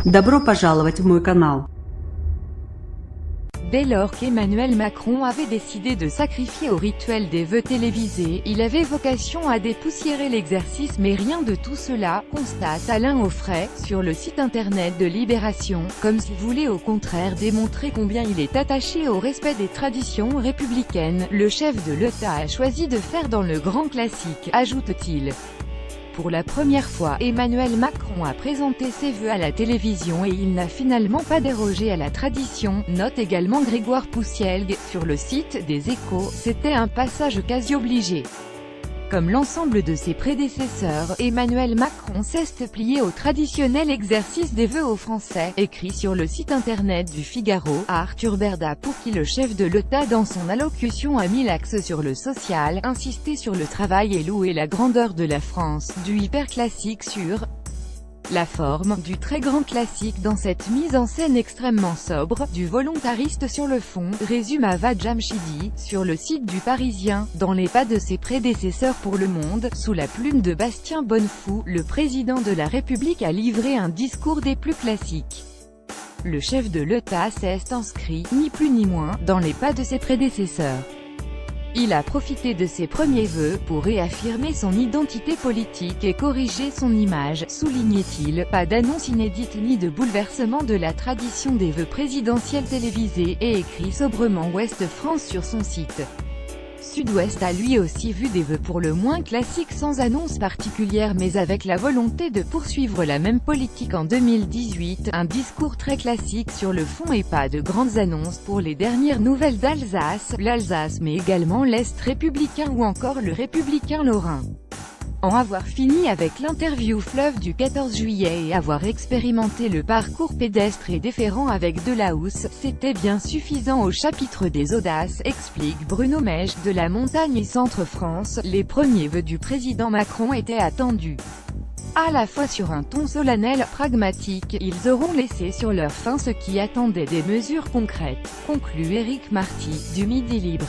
Добро пожаловать в мой канал. Dès lors qu'Emmanuel Macron avait décidé de sacrifier au rituel des vœux télévisés, il avait vocation à dépoussiérer l'exercice, mais rien de tout cela, constate Alain Offray, sur le site internet de Libération, comme s'il voulait au contraire démontrer combien il est attaché au respect des traditions républicaines. Le chef de l'État a choisi de faire dans le grand classique, ajoute-t-il. Pour la première fois, Emmanuel Macron a présenté ses vœux à la télévision et il n'a finalement pas dérogé à la tradition, note également Grégoire Poussielgue, sur le site des Échos. C'était un passage quasi obligé. Comme l'ensemble de ses prédécesseurs, Emmanuel Macron s'est plié au traditionnel exercice des vœux aux Français, écrit sur le site internet du Figaro, à Arthur Berda, pour qui le chef de l'État dans son allocution a mis l'axe sur le social, insisté sur le travail et loué la grandeur de la France, du hyper classique sur la forme, du très grand classique dans cette mise en scène extrêmement sobre, du volontariste sur le fond, résume Ava Jamshidi, sur le site du Parisien. Dans les pas de ses prédécesseurs pour Le Monde, sous la plume de Bastien Bonnefou, le président de la République a livré un discours des plus classiques. Le chef de l'État s'est inscrit, ni plus ni moins, dans les pas de ses prédécesseurs. Il a profité de ses premiers vœux pour réaffirmer son identité politique et corriger son image, soulignait-il. Pas d'annonce inédite ni de bouleversement de la tradition des vœux présidentiels télévisés, et écrit sobrement Ouest France sur son site. Sud-Ouest a lui aussi vu des vœux pour le moins classiques sans annonce particulière mais avec la volonté de poursuivre la même politique en 2018, un discours très classique sur le fond et pas de grandes annonces pour les dernières nouvelles d'Alsace, l'Alsace mais également l'Est républicain ou encore le républicain lorrain. En avoir fini avec l'interview fleuve du 14 juillet et avoir expérimenté le parcours pédestre et déférent avec Delahousse, c'était bien suffisant au chapitre des audaces, explique Bruno Mège, de La Montagne et Centre-France. Les premiers vœux du président Macron étaient attendus. À la fois sur un ton solennel, pragmatique, ils auront laissé sur leur faim ceux qui attendaient des mesures concrètes, conclut Éric Marty, du Midi Libre.